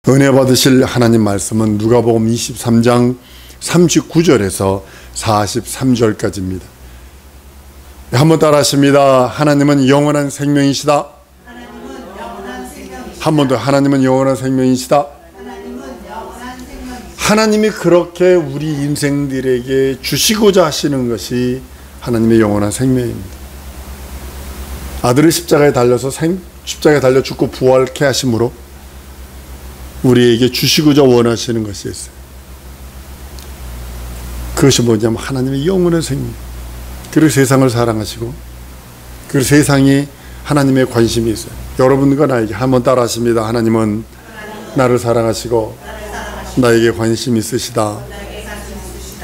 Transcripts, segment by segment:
은혜 받으실 하나님 말씀은 누가복음 23장 39절에서 43절까지입니다. 한번 따라 하십니다. 하나님은 영원한 생명이시다. 한 번 더. 하나님은 영원한 생명이시다. 하나님이 그렇게 우리 인생들에게 주시고자 하시는 것이 하나님의 영원한 생명입니다. 아들을 십자가에 달려서 십자가에 달려 죽고 부활케 하심으로 우리에게 주시고자 원하시는 것이 있어요. 그것이 뭐냐면 하나님의 영원한 생명. 그리고 세상을 사랑하시고, 그리고 세상에 하나님의 관심이 있어요. 여러분과 나에게 한번 따라 하십니다. 하나님은 나를 사랑하시고 나에게 관심이 있으시다.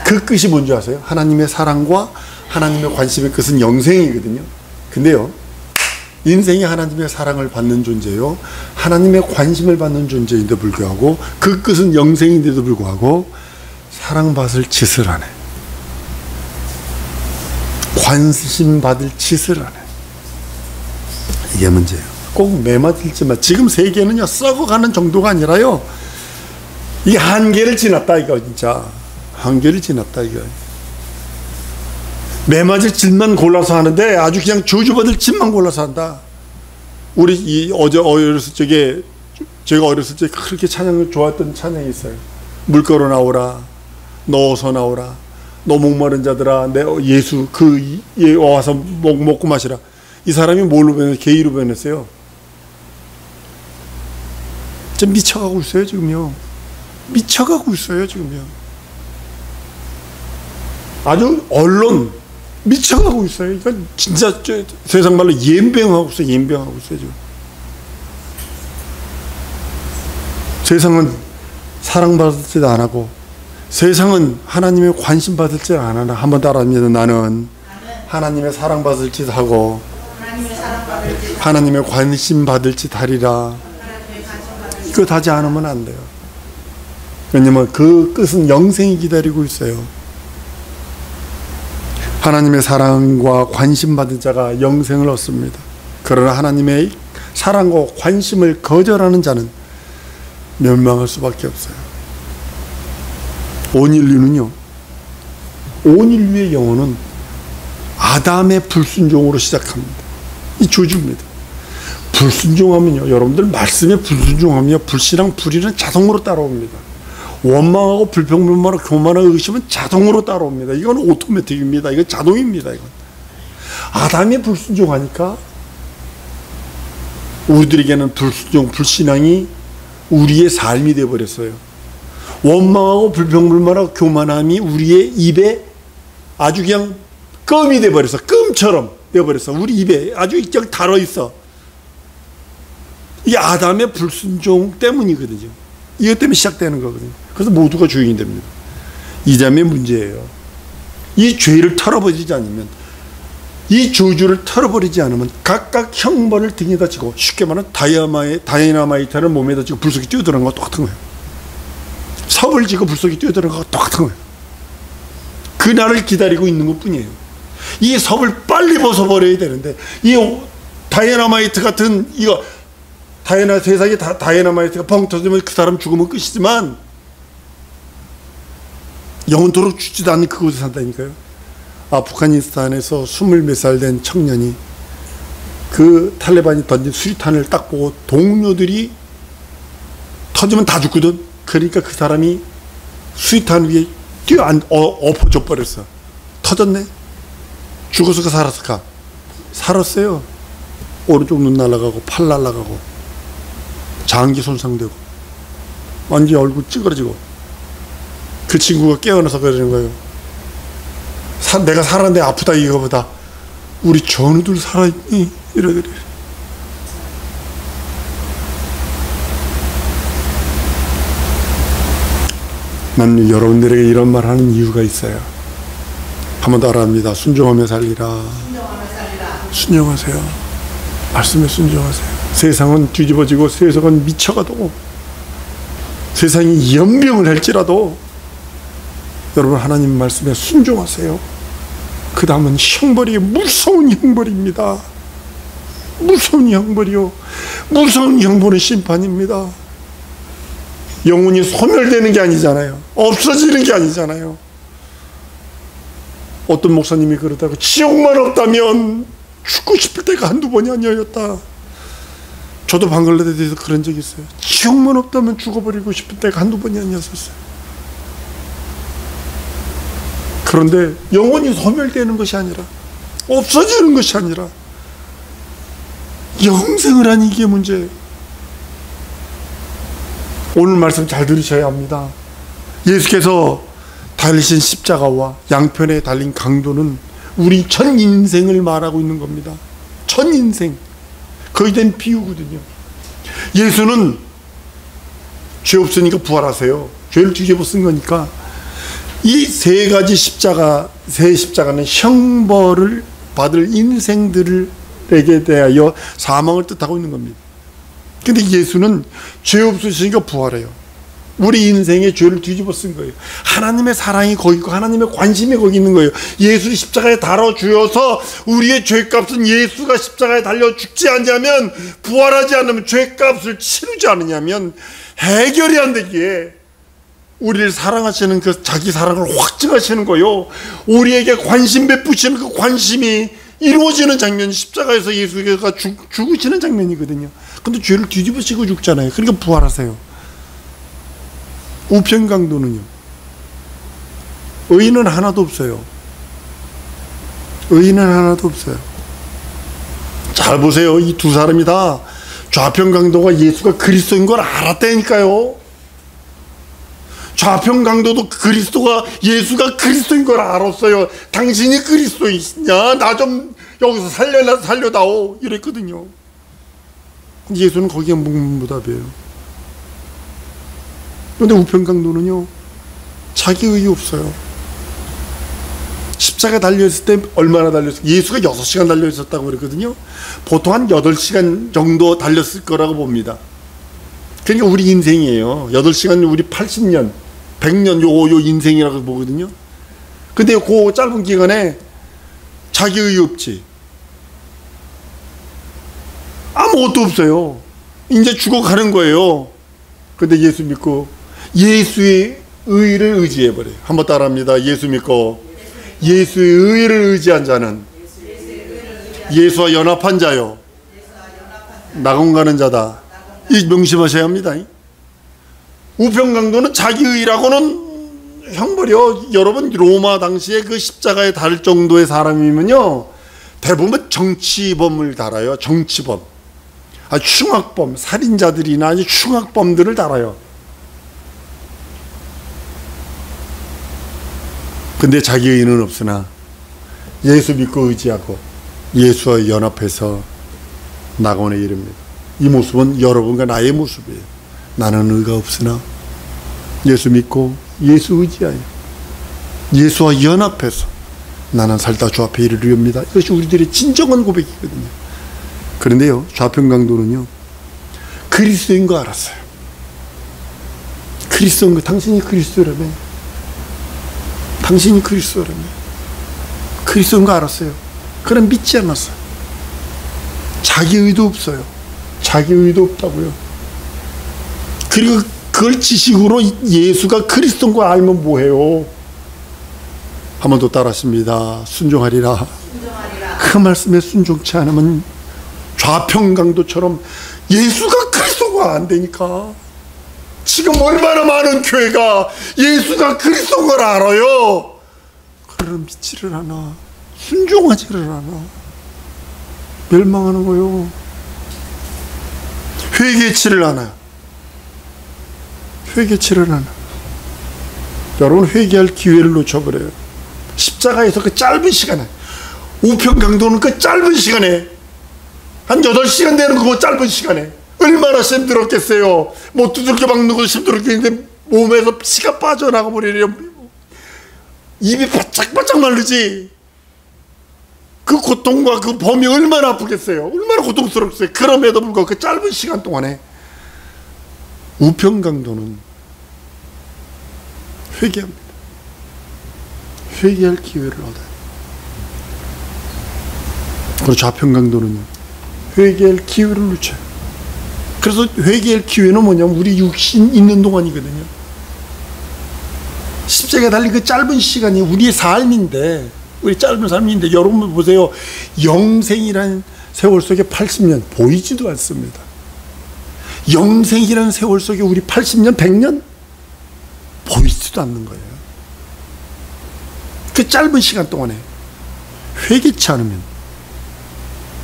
그 끝이 뭔지 아세요? 하나님의 사랑과 하나님의 관심의 끝은 영생이거든요. 근데요, 인생이 하나님의 사랑을 받는 존재요, 하나님의 관심을 받는 존재인데 불구하고, 그 끝은 영생인데도 불구하고 사랑받을 짓을 안 해. 관심 받을 짓을 안 해. 이게 문제예요. 꼭 매맞을지만, 지금 세계는요 썩어가는 정도가 아니라요, 이게 한계를 지났다 이거. 진짜 한계를 지났다 이거. 매맞을 짓만 골라서 하는데 아주 그냥 저주받을 짓만 골라서 한다. 우리 어렸을 적에, 제가 어렸을 때 그렇게 찬양을 좋아했던 찬양이 있어요. 물가로 나오라, 너 어서 나오라, 너 목마른 자들아 내 예수 와서 먹고 마시라. 이 사람이 뭘로 변했어요? 게이로 변했어요. 좀 미쳐가고 있어요 지금요. 미쳐가고 있어요 지금요. 아주 언론 미쳐가고 있어요. 이건 진짜 세상 말로 옌병하고 있어요. 옌병하고 있어요 지금. 세상은 사랑받을 짓 안 하고, 세상은 하나님의 관심 받을 짓 안 하나. 한번 따라합니다. 나는 하나님의 사랑받을 짓 하고 하나님의 관심 받을 짓 하리라. 이거 하지 않으면 안 돼요. 왜냐면 그 끝은 영생이 기다리고 있어요. 하나님의 사랑과 관심 받은 자가 영생을 얻습니다. 그러나 하나님의 사랑과 관심을 거절하는 자는 멸망할 수밖에 없어요. 온 인류의 영혼은 아담의 불순종으로 시작합니다. 이 저주입니다. 불순종하면요, 여러분들 말씀에 불순종하면요, 불신앙 불의는 자동으로 따라옵니다. 원망하고 불평불만하고 교만하고 의심은 자동으로 따라옵니다. 이건 오토매틱입니다. 이건 자동입니다. 이건 아담이 불순종하니까 우리들에게는 불순종, 불신앙이 우리의 삶이 되어버렸어요. 원망하고 불평불만하고 교만함이 우리의 입에 아주 그냥 껌이 되어버렸어. 껌처럼 되어버렸어. 우리 입에 아주 그냥 달아있어. 이게 아담의 불순종 때문이거든요. 이것 때문에 시작되는 거거든요. 그래서 모두가 주인이 됩니다. 이 점의 문제예요. 이 죄를 털어버리지 않으면, 이 저주를 털어버리지 않으면 각각 형벌을 등에다 지고, 쉽게 말하면 다이너마이트를 몸에다 지고 불속에 뛰어들어간 거와 똑같은 거예요. 섭을 지고 불속에 뛰어들어간 거와 똑같은 거예요. 그날을 기다리고 있는 것 뿐이에요. 이 섭을 빨리 벗어버려야 되는데, 이 다이너마이트 같은 이거, 세상에 다이너마이트가 펑 터지면 그 사람 죽으면 끝이지만 영원토록 죽지도 않는 그곳에 산다니까요. 아프가니스탄에서 20몇 살 된 청년이 그 탈레반이 던진 수리탄을 딱 보고, 동료들이 터지면 다 죽거든. 그러니까 그 사람이 수리탄 위에 엎어져 버렸어. 터졌네. 죽었을까 살았을까? 살았어요. 오른쪽 눈 날아가고 팔 날아가고 장기 손상되고 완전히 얼굴 찌그러지고, 그 친구가 깨어나서 그러는 거예요. 내가 살았는데 아프다 이거보다 우리 전우들 살아있니? 이러더래. 난 여러분들에게 이런 말 하는 이유가 있어요. 한번 따라합니다. 순종하며 살리라. 순종하세요. 말씀에 순종하세요. 세상은 뒤집어지고 세상은 미쳐가도, 세상이 연병을 할지라도 여러분 하나님 말씀에 순종하세요. 그 다음은 형벌이 무서운 형벌입니다. 무서운 형벌이요. 무서운 형벌은 심판입니다. 영혼이 소멸되는 게 아니잖아요. 없어지는 게 아니잖아요. 어떤 목사님이 그러다가 지옥만 없다면 죽고 싶을 때가 한두 번이 아니었다. 저도 방글라데시에서 그런 적이 있어요. 지옥만 없다면 죽어버리고 싶을 때가 한두 번이 아니었어요. 그런데 영혼이 소멸되는 것이 아니라, 없어지는 것이 아니라 영생을 하니 이게 문제예요. 오늘 말씀 잘 들으셔야 합니다. 예수께서 달리신 십자가와 양편에 달린 강도는 우리 전 인생을 말하고 있는 겁니다. 전 인생. 거의 된 비유거든요. 예수는 죄 없으니까 부활하세요. 죄를 뒤집어 쓴 거니까. 이 세 가지 십자가, 세 십자가는 형벌을 받을 인생들에게 대하여 사망을 뜻하고 있는 겁니다. 근데 예수는 죄 없으시니까 부활해요. 우리 인생의 죄를 뒤집어 쓴 거예요. 하나님의 사랑이 거기 있고 하나님의 관심이 거기 있는 거예요. 예수를 십자가에 달아주어서 우리의 죄값은 예수가 십자가에 달려 죽지 않냐면, 부활하지 않으면, 죄값을 치르지 않으냐면 해결이 안 되기에 우리를 사랑하시는 그 자기 사랑을 확증하시는 거요. 우리에게 관심 베푸시는 그 관심이 이루어지는 장면이 십자가에서 예수가 죽으시는 장면이거든요. 근데 죄를 뒤집으시고 죽잖아요. 그러니까 부활하세요. 우편강도는요, 의인은 하나도 없어요. 의인은 하나도 없어요. 잘 보세요. 이 두 사람이 다 좌편강도가 예수가 그리스도인 걸 알았다니까요. 좌편강도도 그리스도가, 예수가 그리스도인 걸 알았어요. 당신이 그리스도이시냐? 나 좀 여기서 살려다오. 이랬거든요. 예수는 거기에 묵묵부답이에요. 그런데 우편강도는요, 자기 의의 없어요. 십자가 달려있을 때 얼마나 달렸어요? 예수가 6시간 달려있었다고 그랬거든요. 보통 한 8시간 정도 달렸을 거라고 봅니다. 그러니까 우리 인생이에요. 8시간, 우리 80년, 100년 요 인생이라고 보거든요. 근데 그 짧은 기간에 자기 의의 없지. 아무것도 없어요. 이제 죽어가는 거예요. 근데 예수 믿고 예수의 의를 의지해버려요. 한번 따라합니다. 예수 믿고 예수의 의를 의지한 자는 예수와 연합한 자요, 낙원 가는 자다. 이 명심하셔야 합니다. 우편강도는 자기 의라고는 형벌이요. 여러분, 로마 당시에 그 십자가에 달 정도의 사람이면요, 대부분 정치범을 달아요. 정치범, 흉악범, 살인자들이나 아주 흉악범들을 달아요. 근데 자기 의는 없으나 예수 믿고 의지하고 예수와 연합해서 낙원에 이릅니다. 이 모습은 여러분과 나의 모습이에요. 나는 의가 없으나 예수 믿고 예수 의지하여 예수와 연합해서 나는 살다 주 앞에 이르리옵니다. 이것이 우리들의 진정한 고백이거든요. 그런데요, 좌편강도는요, 그리스도인 거 알았어요. 그리스도인 거, 당신이 그리스도라며. 당신이 그리스도라며. 그리스도인 거 알았어요. 그럼 믿지 않았어요. 자기 의도 없어요. 자기 의도 없다고요. 그리고 그걸 지식으로 예수가 그리스도인 거 알면 뭐해요? 한 번 더 따라하십니다. 순종하리라. 그 말씀에 순종치 않으면 좌편강도처럼 예수가 그리스도가 안 되니까. 지금 얼마나 많은 교회가 예수가 그리스도인 걸 알아요. 그럼 믿지를 않아. 순종하지를 않아. 멸망하는 거요. 회개치를 않아요. 회개치를 않아. 여러분, 회개할 기회를 놓쳐버려요. 십자가에서 그 짧은 시간에, 우편강도는 그 짧은 시간에, 한 8시간 되는 그 짧은 시간에 얼마나 힘들었겠어요. 뭐 두들겨 박는 것도 힘들었겠는데 몸에서 피가 빠져나가 버리려 입이 바짝바짝 마르지. 그 고통과 그 범이 얼마나 아프겠어요. 얼마나 고통스럽겠어요. 그럼에도 불구하고 그 짧은 시간 동안에 우편강도는 회개합니다. 회개할 기회를 얻어요. 그리고 좌편강도는요, 회개할 기회를 놓쳐요. 그래서 회개할 기회는 뭐냐면 우리 육신 있는 동안이거든요. 십자가에 달린 그 짧은 시간이 우리의 삶인데, 우리 짧은 삶인데, 여러분 보세요. 영생이라는 세월 속에 80년 보이지도 않습니다. 영생이라는 세월 속에 우리 80년, 100년 보이지도 않는 거예요. 그 짧은 시간 동안에 회개치 않으면,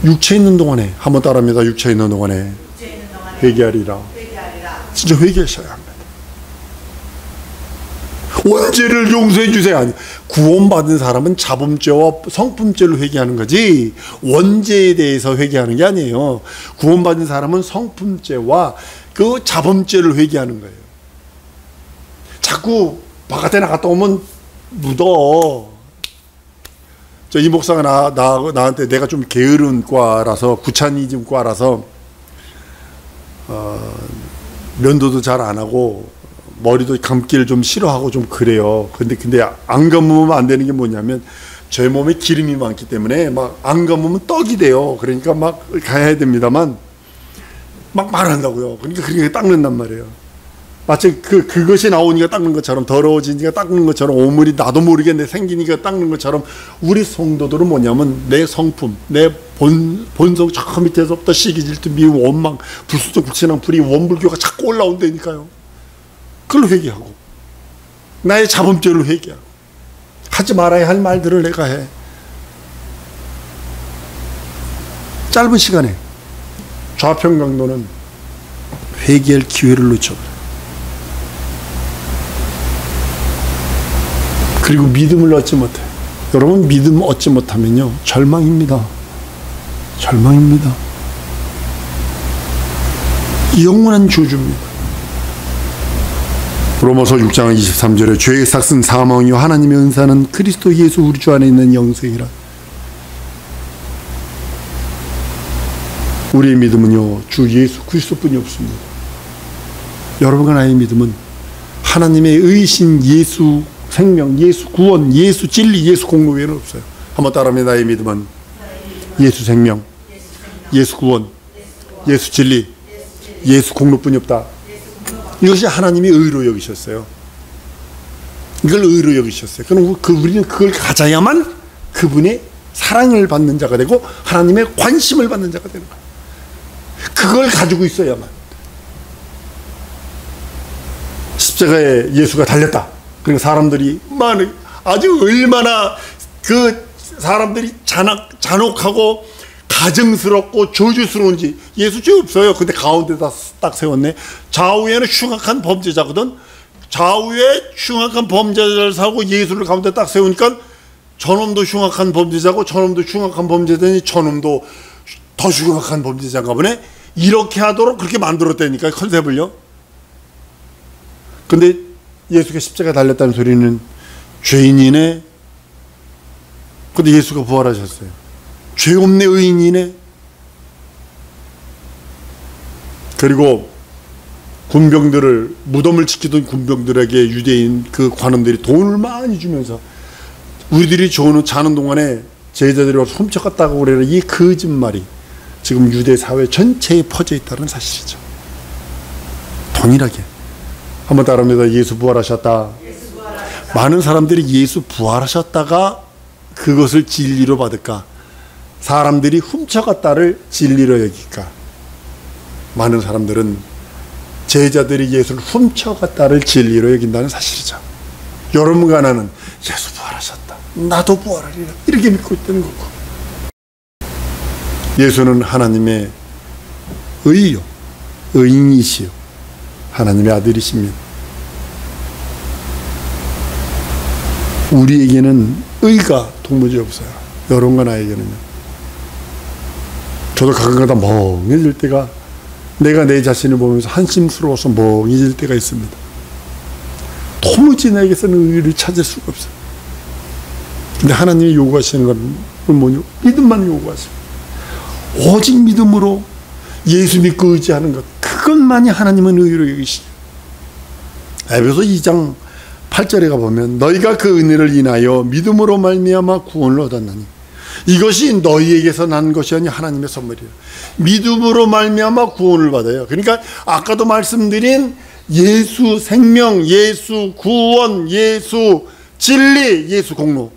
육체 있는 동안에, 한번 따라합니다. 육체 있는 동안에 회개하리라. 진짜 회개하셔야 합니다. 원죄를 용서해 주세요. 아니, 구원받은 사람은 자범죄와 성품죄로 회개하는 거지 원죄에 대해서 회개하는 게 아니에요. 구원받은 사람은 성품죄와 그 자범죄를 회개하는 거예요. 자꾸 바깥에 나갔다 오면 묻어. 저 이 목사가 나한테, 내가 좀 게으른 과라서, 구차니즘 과라서 면도도 잘 안 하고 머리도 감기를 좀 싫어하고 좀 그래요. 근데 안 감으면 안 되는 게 뭐냐면, 제 몸에 기름이 많기 때문에 막 안 감으면 떡이 돼요. 그러니까 막 가야 됩니다만 막 말한다고요. 그러니까 그렇게 닦는단 말이에요. 마치 그것이 나오니까 닦는 것처럼, 더러워지니까 닦는 것처럼, 오물이 나도 모르게 생기니까 닦는 것처럼, 우리 성도들은 뭐냐면 내 성품, 내 본성 저 밑에서부터 시기, 질투, 미움, 원망, 불순종, 불신앙, 불의, 원불교가 자꾸 올라온다니까요. 그걸 회개하고, 나의 자범죄를 회개하고, 하지 말아야 할 말들을 내가 해. 짧은 시간에 좌편강도는 회개할 기회를 놓쳐버려요. 그리고 믿음을 얻지 못해요. 여러분, 믿음 얻지 못하면요, 절망입니다. 절망입니다. 영원한 저주입니다. 로마서 6장 23절에 죄의 삭은 사망이요 하나님의 은사는 그리스도 예수 우리 주 안에 있는 영생이라. 우리의 믿음은요, 주 예수 그리스도뿐이 없습니다. 여러분과 나의 믿음은 하나님의 의신 예수 생명, 예수 구원, 예수 진리, 예수 공로 외에는 없어요. 한번 따라합니다. 나의 믿음은 예수 생명, 예수 구원, 예수 진리, 예수 공로뿐이 없다. 이것이 하나님이 의로 여기셨어요. 이걸 의로 여기셨어요. 그럼 우리는 그걸 가져야만 그분의 사랑을 받는 자가 되고 하나님의 관심을 받는 자가 되는 거예요. 그걸 가지고 있어야만. 십자가에 예수가 달렸다. 그러니까 사람들이 아주 얼마나 그 사람들이 잔혹하고 가증스럽고 저주스러운지. 예수 죄 없어요. 근데 가운데다 딱 세웠네. 좌우에는 흉악한 범죄자거든. 좌우에 흉악한 범죄자를 사고 예수를 가운데 딱 세우니까 저놈도 흉악한 범죄자고 저놈도 흉악한 범죄자니 저놈도 더 흉악한 범죄자인가 보네. 이렇게 하도록 그렇게 만들었다니까, 컨셉을요. 근데 예수가 십자가에 달렸다는 소리는 죄인이네. 근데 예수가 부활하셨어요. 죄 없네 의인이네. 그리고 군병들을, 무덤을 지키던 군병들에게 유대인 그 관원들이 돈을 많이 주면서 우리들이 자는 동안에 제자들이 와서 훔쳐갔다고 그래라. 이 거짓말이 지금 유대 사회 전체에 퍼져 있다는 사실이죠. 동일하게. 한번 따라합니다. 예수 부활하셨다. 많은 사람들이 예수 부활하셨다가 그것을 진리로 받을까? 사람들이 훔쳐갔다를 진리로 여길까? 많은 사람들은 제자들이 예수를 훔쳐갔다를 진리로 여긴다는 사실이죠. 여러분과 나는 예수 부활하셨다, 나도 부활하리라, 이렇게 믿고 있다는 거고. 예수는 하나님의 의요, 의인이시요, 하나님의 아들이십니다. 우리에게는 의가 도무지 없어요. 여러분과 나에게는요. 저도 가끔가다 멍해질 때가, 내가 내 자신을 보면서 한심스러워서 멍해질 때가 있습니다. 도무지 나에게서는 의를 찾을 수가 없어요. 근데 하나님이 요구하시는 건 뭐냐? 믿음만 요구하십니다. 오직 믿음으로 예수 믿고 의지하는 것, 그것만이 하나님은 의로 여기시죠. 에베소 2장 8절에 가보면 너희가 그 은혜를 인하여 믿음으로 말미암아 구원을 얻었나니 이것이 너희에게서 난 것이 아니 하나님의 선물이라. 믿음으로 말미암아 구원을 받아요. 그러니까 아까도 말씀드린 예수 생명, 예수 구원, 예수 진리, 예수 공로,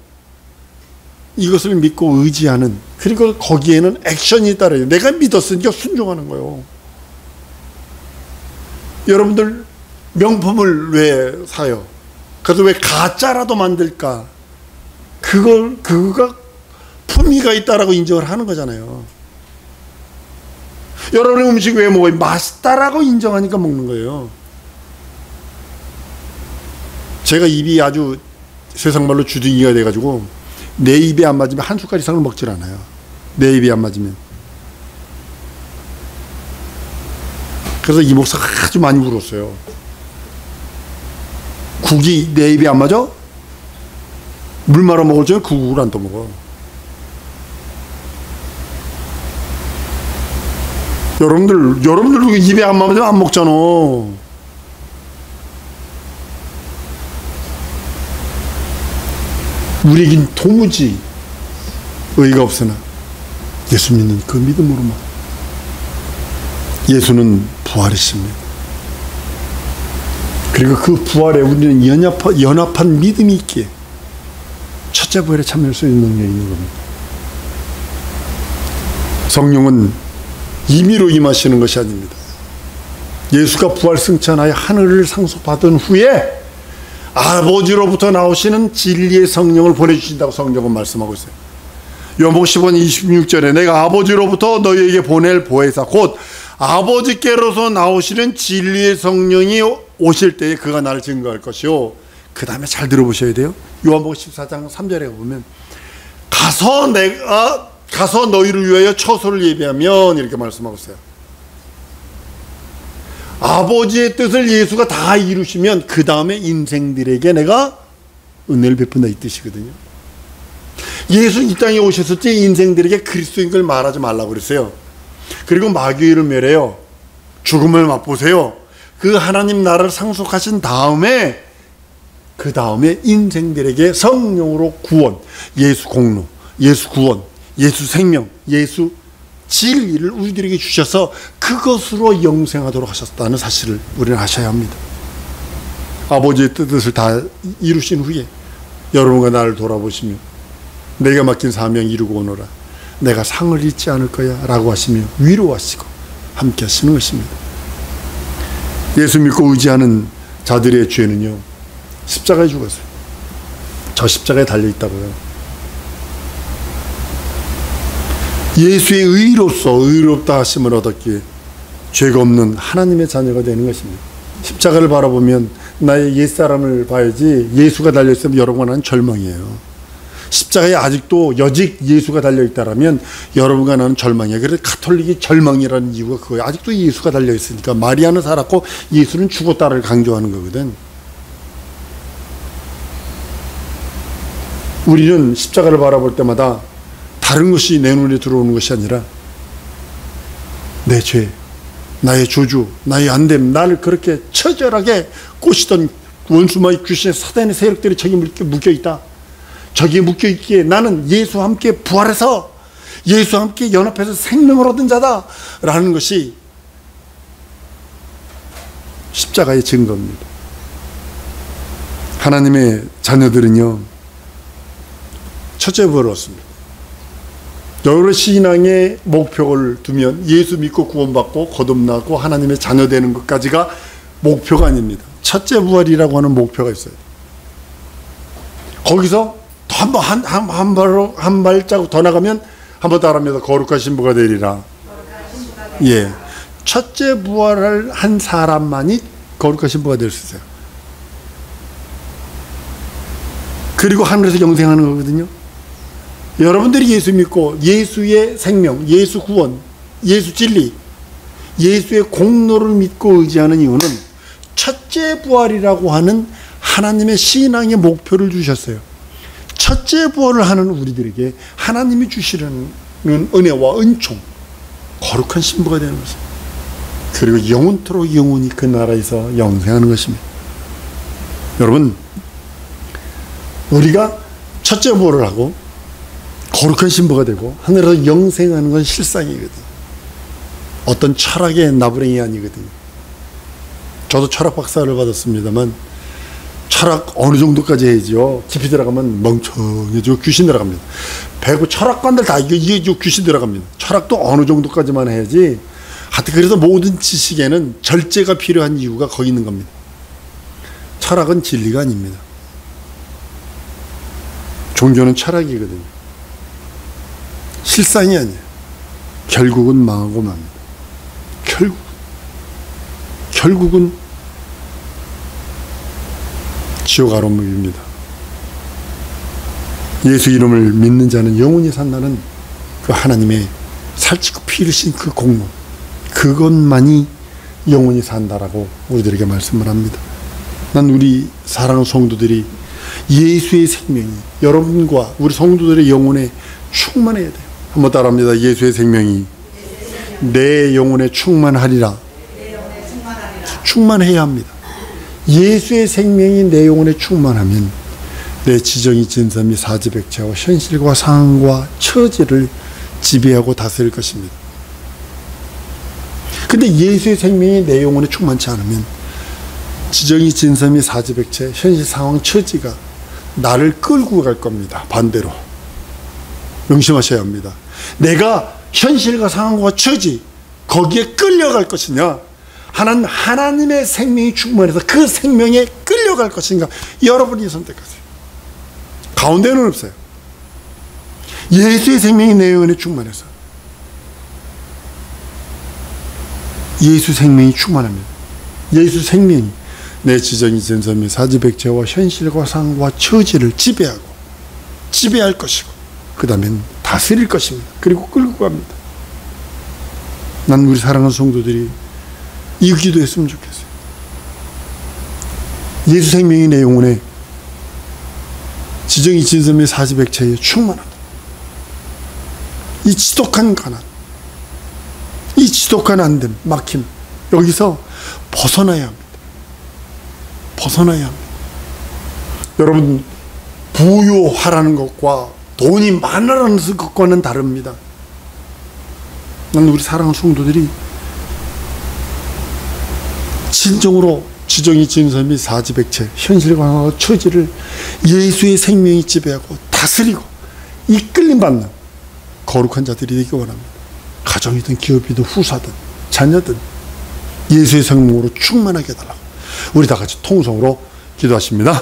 이것을 믿고 의지하는, 그리고 거기에는 액션이 따라요. 내가 믿었으니까 순종하는 거예요. 여러분들 명품을 왜 사요? 그래서 왜 가짜라도 만들까? 그거가 품위가 있다라고 인정을 하는 거잖아요. 여러분의 음식 왜 먹어요? 맛있다라고 인정하니까 먹는 거예요. 제가 입이 아주 세상말로 주둥이가 돼가지고 내 입에 안 맞으면 한 숟갈 이상을 먹질 않아요. 내 입에 안 맞으면. 그래서 이 목사가 아주 많이 울었어요. 국이 내 입에 안 맞아? 물 말아 먹을 적에 국을 안 떠먹어. 여러분들 입에 안 맞으면 안 먹잖아. 우리에겐 도무지 의의가 없으나 예수 믿는 그 믿음으로만. 예수는 부활이십니다. 그리고 그 부활에 우리는 연합한 믿음이 있기에 첫째 부활에 참여할 수 있는 능력이 있는 겁니다. 성령은 임의로 임하시는 것이 아닙니다. 예수가 부활 승천하여 하늘을 상속받은 후에 아버지로부터 나오시는 진리의 성령을 보내주신다고 성경은 말씀하고 있어요. 요한복음 15장 26절에 내가 아버지로부터 너희에게 보낼 보혜사 곧 아버지께로서 나오시는 진리의 성령이 오실 때에 그가 나를 증거할 것이요. 그 다음에 잘 들어보셔야 돼요. 요한복음 14장 3절에 보면 가서 너희를 위하여 처소를 예비하면 이렇게 말씀하고 있어요. 아버지의 뜻을 예수가 다 이루시면 그 다음에 인생들에게 내가 은혜를 베푼다 이 뜻이거든요. 예수 이 땅에 오셨을 때 인생들에게 그리스도인 걸 말하지 말라고 그랬어요. 그리고 마귀를 멸해요. 죽음을 맛보세요. 그 하나님 나라를 상속하신 다음에 그 다음에 인생들에게 성령으로 구원, 예수 공로, 예수 구원, 예수 생명, 예수 진리를 우리들에게 주셔서 그것으로 영생하도록 하셨다는 사실을 우리는 아셔야 합니다. 아버지의 뜻을 다 이루신 후에 여러분과 나를 돌아보시며 내가 맡긴 사명 이루고 오너라. 내가 상을 잊지 않을 거야 라고 하시며 위로하시고 함께 하시는 것입니다. 예수 믿고 의지하는 자들의 죄는요, 십자가에 죽었어요. 저 십자가에 달려있다고요. 예수의 의로서 의롭다 하심을 얻었기에 죄가 없는 하나님의 자녀가 되는 것입니다. 십자가를 바라보면 나의 옛사람을 봐야지 예수가 달려있으면 여러분과 나는 절망이에요. 십자가에 아직도 여직 예수가 달려있다라면 여러분과 나는 절망이에요. 그래서 가톨릭이 절망이라는 이유가 그거예요. 아직도 예수가 달려있으니까. 마리아는 살았고 예수는 죽었다를 강조하는 거거든. 우리는 십자가를 바라볼 때마다 다른 것이 내 눈에 들어오는 것이 아니라 내 죄, 나의 저주, 나의 안됨, 나를 그렇게 처절하게 꼬시던 원수마귀 귀신의 사단의 세력들이 저기 묶여있다. 저기에 묶여있기에 나는 예수와 함께 부활해서 예수와 함께 연합해서 생명을 얻은 자다 라는 것이 십자가의 증거입니다. 하나님의 자녀들은요, 첫째 부활을 얻습니다. 여러 신앙의 목표를 두면 예수 믿고 구원받고 거듭나고 하나님의 자녀 되는 것까지가 목표가 아닙니다. 첫째 부활이라고 하는 목표가 있어요. 거기서 또 한 발자국 더 나가면 한번 따라합니다. 거룩한 신부가 되리라. 예, 첫째 부활을 한 사람만이 거룩한 신부가 될 수 있어요. 그리고 하늘에서 영생하는 거거든요. 여러분들이 예수 믿고 예수의 생명, 예수 구원, 예수 진리, 예수의 공로를 믿고 의지하는 이유는 첫째 부활이라고 하는 하나님의 신앙의 목표를 주셨어요. 첫째 부활을 하는 우리들에게 하나님이 주시는 은혜와 은총, 거룩한 신부가 되는 것입니다. 그리고 영원토록 영원히 그 나라에서 영생하는 것입니다. 여러분, 우리가 첫째 부활을 하고 거룩한 신부가 되고 하늘에서 영생하는 건 실상이거든. 어떤 철학의 나부랭이 아니거든요. 저도 철학 박사를 받았습니다만 철학 어느 정도까지 해야지요. 깊이 들어가면 멍청해지고 귀신 들어갑니다. 배구 철학관들 다 이게 귀신 들어갑니다. 철학도 어느 정도까지만 해야지. 하여튼 그래서 모든 지식에는 절제가 필요한 이유가 거기 있는 겁니다. 철학은 진리가 아닙니다. 종교는 철학이거든요. 실상이 아니에요. 결국은 망하고 맙니다. 결국은 지옥 아로목입니다. 예수 이름을 믿는 자는 영원히 산다는 그 하나님의 살찌고 피 흘리신 그 공로, 그것만이 영원히 산다라고 우리들에게 말씀을 합니다. 난 우리 사랑하는 성도들이 예수의 생명이 여러분과 우리 성도들의 영혼에 충만해야 돼요. 한번 따라합니다. 예수의 생명이 내 영혼에 충만하리라. 충만해야 합니다. 예수의 생명이 내 영혼에 충만하면 내 지정이 진선미 사지백체와 현실과 상황과 처지를 지배하고 다스릴 것입니다. 근데 예수의 생명이 내 영혼에 충만치 않으면 지정이 진선미 사지백체 현실 상황 처지가 나를 끌고 갈 겁니다. 반대로 명심하셔야 합니다. 내가 현실과 상황과 처지 거기에 끌려갈 것이냐, 하나님의 생명이 충만해서 그 생명에 끌려갈 것인가, 여러분이 선택하세요. 가운데는 없어요. 예수의 생명이 내 영혼에 충만해서 예수 생명이 충만합니다. 예수 생명이 내 지정이 진선미 사지백체와 현실과 상황과 처지를 지배할 것이고 그 다음엔 다스릴 것입니다. 그리고 끌고 갑니다. 난 우리 사랑하는 성도들이 이 기도했으면 좋겠어요. 예수 생명이 내 영혼에 지정이 진선미 사지백체에 충만하다. 이 지독한 가난, 이 지독한 안됨, 막힘, 여기서 벗어나야 합니다. 벗어나야 합니다. 여러분, 부유하라는 것과 돈이 많으라는 것과는 다릅니다. 난 우리 사랑하는 성도들이 진정으로 지정이 진선미 사지백체 현실과 처지를 예수의 생명이 지배하고 다스리고 이끌림 받는 거룩한 자들이 되기 원합니다. 가정이든 기업이든 후사든 자녀든 예수의 생명으로 충만하게 해달라고 우리 다 같이 통성으로 기도하십니다.